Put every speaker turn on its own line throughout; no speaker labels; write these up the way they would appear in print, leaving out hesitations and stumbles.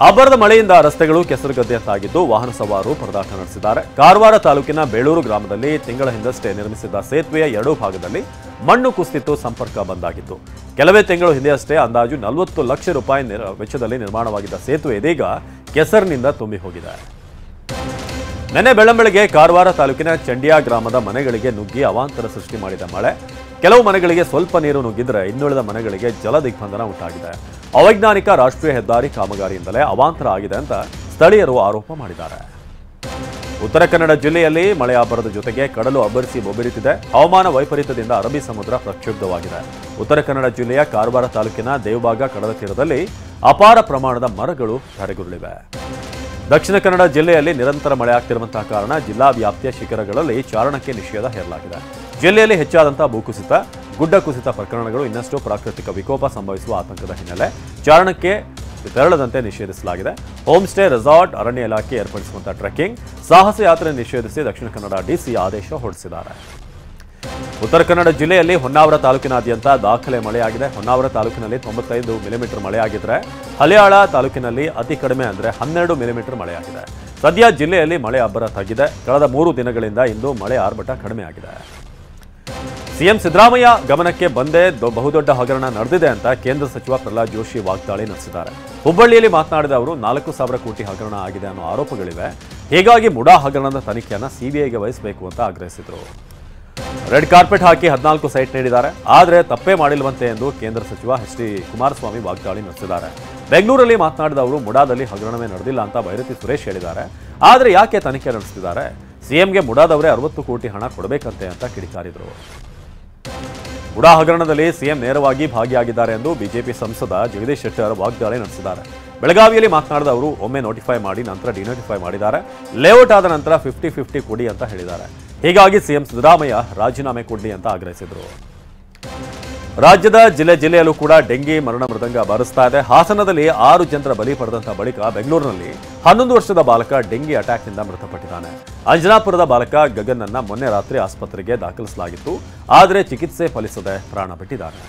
ಅಬ್ಬರದ ಮಳೆಯಿಂದ ರಸ್ತೆಗಳು ಕೆಸರುಗದ್ದೆಯಂತಾಗಿದ್ದು ವಾಹನ ಸವಾರರು ಪರದಾಟ ನಡೆಸಿದ್ದಾರೆ. ಕಾರವಾರ ತಾಲೂಕಿನ ಬೇಳೂರು ಗ್ರಾಮದಲ್ಲಿ ತಿಂಗಳ ಹಿಂದಷ್ಟೇ ನಿರ್ಮಿಸಿದ್ದ ಸೇತುವೆಯ ಎರಡೂ ಭಾಗದಲ್ಲಿ ಮಣ್ಣು ಕುಸಿತು, ಸಂಪರ್ಕ ಬಂದಾಗಿತ್ತು. ಕೆಲವೇ ತಿಂಗಳು ಹಿಂದೆಯಷ್ಟೇ ಅಂದಾಜು 40 ಲಕ್ಷ ರೂಪಾಯಿ ವೆಚ್ಚದಲ್ಲಿ ನಿರ್ಮಾಣವಾಗಿದ್ದ ಸೇತುವೆ ಇದೀಗ ಕೆಸರಿನಿಂದ ತುಂಬಿ ಹೋಗಿದೆ. ನಿನ್ನೆ ಬೆಳ್ಳಂಬೆಳಗ್ಗೆ ಕಾರವಾರ ತಾಲೂಕಿನ ಚಂಡಿಯಾ ಗ್ರಾಮದ ಮನೆಗಳಿಗೆ ನುಗ್ಗಿ ಅವಾಂತರ ಸೃಷ್ಟಿ ಮಾಡಿದ ಮಳೆ ಕೆಲವು ಮನೆಗಳಿಗೆ ಸ್ವಲ್ಪ ನೀರು ನುಗ್ಗಿದ್ರೆ ಇನ್ನುಳಿದ ಮನೆಗಳಿಗೆ ಜಲ ದಿಗ್ಬಂಧನ ಉಂಟಾಗಿದೆ. ಅವೈಜ್ಞಾನಿಕ ರಾಷ್ಟ್ರೀಯ ಹೆದ್ದಾರಿ ಕಾಮಗಾರಿಯಿಂದಲೇ ಅವಾಂತರ ಆಗಿದೆ ಅಂತ ಸ್ಥಳೀಯರು ಆರೋಪ ಮಾಡಿದ್ದಾರೆ. ಉತ್ತರ ಕನ್ನಡ ಜಿಲ್ಲೆಯಲ್ಲಿ ಮಳೆ ಅಬ್ಬರದ ಜೊತೆಗೆ ಕಡಲು ಅಬ್ಬರಿಸಿ ಬೊಬ್ಬರಿತಿದೆ. ಹವಾಮಾನ ವೈಪರೀತ್ಯದಿಂದ ಅರಬ್ಬಿ ಸಮುದ್ರ ಪ್ರಕ್ಷುಬ್ಧವಾಗಿದೆ. ಉತ್ತರ ಕನ್ನಡ ಜಿಲ್ಲೆಯ ಕಾರವಾರ ತಾಲೂಕಿನ ದೇವಬಾಗ ಕಡಲ ತೀರದಲ್ಲಿ ಅಪಾರ ಪ್ರಮಾಣದ ಮರಗಳು ಧರೆಗುರುಳಿವೆ. ದಕ್ಷಿಣ ಕನ್ನಡ ಜಿಲ್ಲೆಯಲ್ಲಿ ನಿರಂತರ ಮಳೆ ಆಗ್ತಿರುವಂತಹ ಕಾರಣ ಜಿಲ್ಲಾ ವ್ಯಾಪ್ತಿಯ ಶಿಖರಗಳಲ್ಲಿ ಚಾರಣಕ್ಕೆ ನಿಷೇಧ ಹೇರಲಾಗಿದೆ. ಜಿಲ್ಲೆಯಲ್ಲಿ ಹೆಚ್ಚಾದಂತಹ ಭೂಕುಸಿತ, ಗುಡ್ಡ ಕುಸಿತ ಪ್ರಕರಣಗಳು ಇನ್ನಷ್ಟು ಪ್ರಾಕೃತಿಕ ವಿಕೋಪ ಸಂಭವಿಸುವ ಆತಂಕದ ಹಿನ್ನೆಲೆ ಚಾರಣಕ್ಕೆ ತೆರಳದಂತೆ ನಿಷೇಧಿಸಲಾಗಿದೆ. ಹೋಮ್ ಸ್ಟೇ, ರೆಸಾರ್ಟ್, ಅರಣ್ಯ ಇಲಾಖೆ ಏರ್ಪಡಿಸುವಂತಹ ಟ್ರೆಕ್ಕಿಂಗ್, ಸಾಹಸ ಯಾತ್ರೆ ನಿಷೇಧಿಸಿ ದಕ್ಷಿಣ ಕನ್ನಡ ಡಿಸಿ ಆದೇಶ ಹೊರಡಿಸಿದ್ದಾರೆ. ಉತ್ತರ ಕನ್ನಡ ಜಿಲ್ಲೆಯಲ್ಲಿ ಹೊನ್ನಾವರ ತಾಲೂಕಿನಾದ್ಯಂತ ದಾಖಲೆ ಮಳೆಯಾಗಿದೆ. ಹೊನ್ನಾವರ ತಾಲೂಕಿನಲ್ಲಿ 95 ಮಿಲಿಮೀಟರ್ ಮಳೆಯಾಗಿದ್ರೆ ಹಲಿಯಾಳ ತಾಲೂಕಿನಲ್ಲಿ ಅತಿ ಕಡಿಮೆ ಅಂದರೆ 12 ಮಿಲಿಮೀಟರ್ ಮಳೆಯಾಗಿದೆ. ಸದ್ಯ ಜಿಲ್ಲೆಯಲ್ಲಿ ಮಳೆ ಅಬ್ಬರ ತಗ್ಗಿದೆ. ಕಳೆದ 3 ದಿನಗಳಿಂದ ಇಂದು ಮಳೆ ಆರ್ಭಟ ಕಡಿಮೆಯಾಗಿದೆ. ಸಿಎಂ ಸಿದ್ದರಾಮಯ್ಯ ಗಮನಕ್ಕೆ ಬಂದೇ ಬಹುದೊಡ್ಡ ಹಗರಣ ನಡೆದಿದೆ ಅಂತ ಕೇಂದ್ರ ಸಚಿವ ಪ್ರಹ್ಲಾದ್ ಜೋಶಿ ವಾಗ್ದಾಳಿ ನಡೆಸಿದ್ದಾರೆ. ಹುಬ್ಬಳ್ಳಿಯಲ್ಲಿ ಮಾತನಾಡಿದ ಅವರು 4,000 ಕೋಟಿ ಹಗರಣ ಆಗಿದೆ ಅನ್ನೋ ಆರೋಪಗಳಿವೆ. ಹೀಗಾಗಿ ಮುಡಾ ಹಗರಣದ ತನಿಖೆಯನ್ನು ಸಿಬಿಐಗೆ ವಹಿಸಬೇಕು ಅಂತ ಆಗ್ರಹಿಸಿದರು. ರೆಡ್ ಕಾರ್ಪೆಟ್ ಹಾಕಿ 14 ಸೈಟ್ ನೀಡಿದ್ದಾರೆ, ಆದರೆ ತಪ್ಪೇ ಮಾಡಿಲ್ವಂತೆ ಎಂದು ಕೇಂದ್ರ ಸಚಿವ ಎಚ್ ಡಿ ಕುಮಾರಸ್ವಾಮಿ ವಾಗ್ದಾಳಿ ನಡೆಸಿದ್ದಾರೆ. ಬೆಂಗಳೂರಲ್ಲಿ ಮಾತನಾಡಿದ ಅವರು ಮುಡಾದಲ್ಲಿ ಹಗರಣವೇ ನಡೆದಿಲ್ಲ ಅಂತ ಬೈರತಿ ಸುರೇಶ್ ಹೇಳಿದ್ದಾರೆ. ಆದರೆ ಯಾಕೆ ತನಿಖೆ ನಡೆಸ್ತಿದ್ದಾರೆ? ಸಿಎಂಗೆ ಮುಡಾದವರೇ 60 ಕೋಟಿ ಹಣ ಕೊಡಬೇಕಂತೆ ಅಂತ ಕಿಡಿಕಾರಿದರು. ಮುಡಾ ಹಗರಣದಲ್ಲಿ ಸಿಎಂ ನೇರವಾಗಿ ಭಾಗಿಯಾಗಿದ್ದಾರೆ ಎಂದು ಬಿಜೆಪಿ ಸಂಸದ ಜಗದೀಶ್ ಶೆಟ್ಟರ್ ವಾಗ್ದಾಳಿ ನಡೆಸಿದ್ದಾರೆ. ಬೆಳಗಾವಿಯಲ್ಲಿ ಮಾತನಾಡಿದ ಅವರು ಒಮ್ಮೆ ನೋಟಿಫೈ ಮಾಡಿ ನಂತರ ಡಿನೋಟಿಫೈ ಮಾಡಿದ್ದಾರೆ. ಲೇಔಟ್ ಆದ ನಂತರ 50-50 ಕೊಡಿ ಅಂತ ಹೇಳಿದ್ದಾರೆ. ಹೀಗಾಗಿ ಸಿಎಂ ಸಿದ್ದರಾಮಯ್ಯ ರಾಜೀನಾಮೆ ಕೊಡಲಿ ಅಂತ ಆಗ್ರಹಿಸಿದರು. ರಾಜ್ಯದ ಜಿಲ್ಲೆಯಲ್ಲೂ ಕೂಡ ಡೆಂಗಿ ಮರಣ ಮೃದಂಗ ಬಾರಿಸ್ತಾ ಇದೆ. ಹಾಸನದಲ್ಲಿ 6 ಜನರ ಬಲಿ ಪಡೆದಂತಹ ಬಳಿಕ ಬೆಂಗಳೂರಿನಲ್ಲಿ 11 ವರ್ಷದ ಬಾಲಕ ಡೆಂಗಿ ಅಟ್ಯಾಕ್ನಿಂದ ಮೃತಪಟ್ಟಿದ್ದಾನೆ. ಅಂಜನಾಪುರದ ಬಾಲಕ ಗಗನ್ನನ್ನ ಮೊನ್ನೆ ರಾತ್ರಿ ಆಸ್ಪತ್ರೆಗೆ ದಾಖಲಿಸಲಾಗಿತ್ತು, ಆದರೆ ಚಿಕಿತ್ಸೆ ಫಲಿಸದೆ ಪ್ರಾಣ ಬಿಟ್ಟಿದ್ದಾನೆ.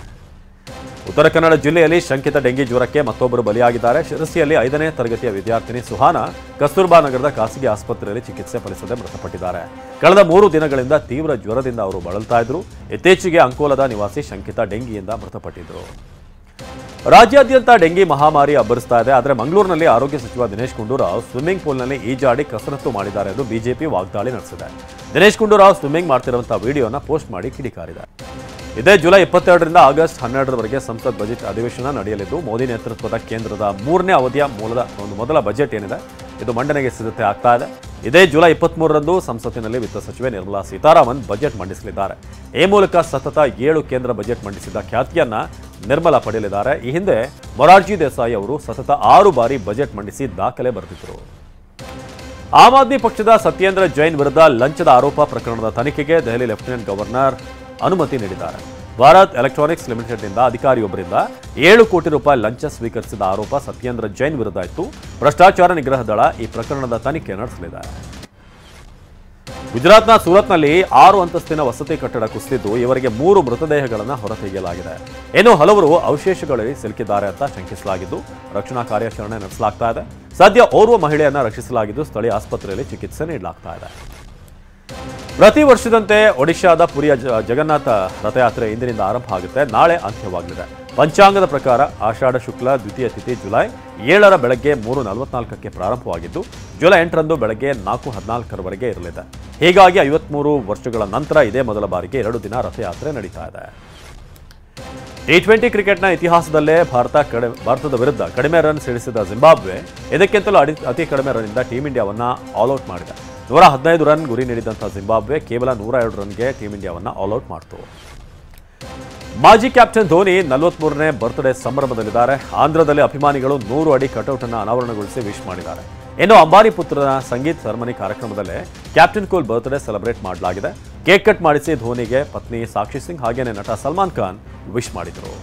ಉತ್ತರ ಕನ್ನಡ ಜಿಲ್ಲೆಯಲ್ಲಿ ಶಂಕಿತ ಡೆಂಗಿ ಜ್ವರಕ್ಕೆ ಮತ್ತೊಬ್ಬರು ಬಲಿಯಾಗಿದ್ದಾರೆ. ಶಿರಸಿಯಲ್ಲಿ 5ನೇ ತರಗತಿಯ ವಿದ್ಯಾರ್ಥಿನಿ ಸುಹಾನ ಕಸ್ತೂರ್ಬಾ ನಗರದ ಖಾಸಗಿ ಆಸ್ಪತ್ರೆಯಲ್ಲಿ ಚಿಕಿತ್ಸೆ ಫಲಿಸದೆ ಮೃತಪಟ್ಟಿದ್ದಾರೆ. ಕಳೆದ 3 ದಿನಗಳಿಂದ ತೀವ್ರ ಜ್ವರದಿಂದ ಅವರು ಬಳಲ್ತಾ ಇದ್ರು. ಇತ್ತೀಚೆಗೆ ಅಂಕೋಲದ ನಿವಾಸಿ ಶಂಕಿತ ಡೆಂಗಿಯಿಂದ ಮೃತಪಟ್ಟಿದ್ರು. ರಾಜ್ಯಾದ್ಯಂತ ಡೆಂಗಿ ಮಹಾಮಾರಿ ಅಬ್ಬರಿಸ್ತಾ ಇದೆ. ಆದರೆ ಮಂಗಳೂರಿನಲ್ಲಿ ಆರೋಗ್ಯ ಸಚಿವ ದಿನೇಶ್ ಗುಂಡೂರಾವ್ ಸ್ವಿಮ್ಮಿಂಗ್ ಪೂಲ್ನಲ್ಲಿ ಈಜಾಡಿ ಕಸರತ್ತು ಮಾಡಿದ್ದಾರೆ ಎಂದು ಬಿಜೆಪಿ ವಾಗ್ದಾಳಿ ನಡೆಸಿದೆ. ದಿನೇಶ್ ಗುಂಡೂರಾವ್ ಸ್ವಿಮ್ಮಿಂಗ್ ಮಾಡ್ತಿರುವಂತಹ ವಿಡಿಯೋನ ಪೋಸ್ಟ್ ಮಾಡಿ ಕಿಡಿಕಾರಿದ್ದಾರೆ. ಇದೇ ಜುಲೈ 22ರಿಂದ ಆಗಸ್ಟ್ 12ರವರೆಗೆ ಸಂಸತ್ ಬಜೆಟ್ ಅಧಿವೇಶನ ನಡೆಯಲಿದ್ದು ಮೋದಿ ನೇತೃತ್ವದ ಕೇಂದ್ರದ 3ನೇ ಅವಧಿಯ ಮೊದಲ ಬಜೆಟ್ ಏನಿದೆ ಇದು ಮಂಡನೆಗೆ ಸಿದ್ಧತೆ ಆಗ್ತಾ ಇದೆ. ಇದೇ ಜುಲೈ 23ರಂದು ಸಂಸತ್ತಿನಲ್ಲಿ ವಿತ್ತ ಸಚಿವೆ ನಿರ್ಮಲಾ ಸೀತಾರಾಮನ್ ಬಜೆಟ್ ಮಂಡಿಸಲಿದ್ದಾರೆ. ಈ ಮೂಲಕ ಸತತ 7 ಕೇಂದ್ರ ಬಜೆಟ್ ಮಂಡಿಸಿದ ಖ್ಯಾತಿಯನ್ನ ನಿರ್ಮಲಾ ಪಡೆಯಲಿದ್ದಾರೆ. ಈ ಹಿಂದೆ ಮೊರಾರ್ಜಿ ದೇಸಾಯಿ ಅವರು ಸತತ 6 ಬಾರಿ ಬಜೆಟ್ ಮಂಡಿಸಿ ದಾಖಲೆ ಬರೆದಿದ್ದರು. ಆಮ್ ಆದ್ಮಿ ಪಕ್ಷದ ಸತ್ಯೇಂದ್ರ ಜೈನ್ ವಿರುದ್ಧ ಲಂಚದ ಆರೋಪ ಪ್ರಕರಣದ ತನಿಖೆಗೆ ದೆಹಲಿ ಲೆಫ್ಟಿನೆಂಟ್ ಗವರ್ನರ್ ಅನುಮತಿ ನೀಡಿದ್ದಾರೆ. ಭಾರತ್ ಎಲೆಕ್ಟ್ರಾನಿಕ್ಸ್ ಲಿಮಿಟೆಡ್ನಿಂದ ಅಧಿಕಾರಿಯೊಬ್ಬರಿಂದ 7 ಕೋಟಿ ರೂಪಾಯಿ ಲಂಚ ಸ್ವೀಕರಿಸಿದ ಆರೋಪ ಸತ್ಯೇಂದ್ರ ಜೈನ್ ವಿರುದ್ಧ ಇತ್ತು. ಭ್ರಷ್ಟಾಚಾರ ನಿಗ್ರಹ ದಳ ಈ ಪ್ರಕರಣದ ತನಿಖೆ ನಡೆಸಲಿದೆ. ಗುಜರಾತ್ನ ಸೂರತ್ನಲ್ಲಿ 6 ಅಂತಸ್ತಿನ ವಸತಿ ಕಟ್ಟಡ ಕುಸಿದಿದ್ದು ಇವರಿಗೆ 3 ಮೃತದೇಹಗಳನ್ನು ಹೊರತೆಗೆಯಲಾಗಿದೆ. ಇನ್ನು ಹಲವರು ಅವಶೇಷಗಳಲ್ಲಿ ಸಿಲುಕಿದ್ದಾರೆ ಅಂತ ಶಂಕಿಸಲಾಗಿದ್ದು ರಕ್ಷಣಾ ಕಾರ್ಯಾಚರಣೆ ನಡೆಸಲಾಗ್ತಾ ಇದೆ. ಸದ್ಯ ಓರ್ವ ಮಹಿಳೆಯನ್ನ ರಕ್ಷಿಸಲಾಗಿದ್ದು ಸ್ಥಳೀಯ ಆಸ್ಪತ್ರೆಯಲ್ಲಿ ಚಿಕಿತ್ಸೆ ನೀಡಲಾಗ್ತಾ ಇದೆ. ಪ್ರತಿ ವರ್ಷದಂತೆ ಒಡಿಶಾದ ಪುರಿಯ ಜಗನ್ನಾಥ ರಥಯಾತ್ರೆ ಇಂದಿನಿಂದ ಆರಂಭ ಆಗುತ್ತೆ. ನಾಳೆ ಅಂತ್ಯವಾಗಲಿದೆ. ಪಂಚಾಂಗದ ಪ್ರಕಾರ ಆಷಾಢ ಶುಕ್ಲ ದ್ವಿತೀಯ ತಿಥಿ ಜುಲೈ 7ರ ಬೆಳಗ್ಗೆ 3:44ಕ್ಕೆ ಪ್ರಾರಂಭವಾಗಿದ್ದು ಜುಲೈ 8ರಂದು ಬೆಳಗ್ಗೆ 4:14ರವರೆಗೆ ಇರಲಿದೆ. ಹೀಗಾಗಿ 53 ವರ್ಷಗಳ ನಂತರ ಇದೇ ಮೊದಲ ಬಾರಿಗೆ 2 ದಿನ ರಥಯಾತ್ರೆ ನಡೀತಾ ಇದೆ. T20 ಕ್ರಿಕೆಟ್ನ ಇತಿಹಾಸದಲ್ಲೇ ಭಾರತದ ವಿರುದ್ಧ ಕಡಿಮೆ ರನ್ ಸಿಡಿಸಿದ ಜಿಂಬಾಬ್ವೆ ಇದಕ್ಕಿಂತಲೂ ಅತಿ ಕಡಿಮೆ ರನ್ನಿಂದ ಟೀಂ ಇಂಡಿಯಾವನ್ನು ಆಲ್ಔಟ್ ಮಾಡಿದೆ. 115 ರನ್ ಗುರಿ ನೀಡಿದಂತಹ ಜಿಂಬಾಬ್ವೆ ಕೇವಲ 102 ರನ್ಗೆ ಟೀಂ ಇಂಡಿಯಾವನ್ನು ಆಲ್ಔಟ್ ಮಾಡಿತು. ಮಾಜಿ ಕ್ಯಾಪ್ಟನ್ ಧೋನಿ 43ನೇ ಬರ್ತ್ಡೇ ಸಂಭ್ರಮದಲ್ಲಿದ್ದಾರೆ. ಆಂಧ್ರದಲ್ಲಿ ಅಭಿಮಾನಿಗಳು 100 ಅಡಿ ಕಟೌಟ್ ಅನ್ನು ಅನಾವರಣಗೊಳಿಸಿ ವಿಶ್ ಮಾಡಿದ್ದಾರೆ. ಇನ್ನು ಅಂಬಾನಿ ಪುತ್ರನ ಸಂಗೀತ್ ಸೆರೆಮನಿ ಕಾರ್ಯಕ್ರಮದಲ್ಲೇ ಕ್ಯಾಪ್ಟನ್ ಕೂಲ್ ಬರ್ತ್ಡೇ ಸೆಲೆಬ್ರೇಟ್ ಮಾಡಲಾಗಿದೆ. ಕೇಕ್ ಕಟ್ ಮಾಡಿಸಿ ಧೋನಿಗೆ ಪತ್ನಿ ಸಾಕ್ಷಿ ಸಿಂಗ್ ಹಾಗೇನೆ ನಟ ಸಲ್ಮಾನ್ ಖಾನ್ ವಿಶ್ ಮಾಡಿದರು.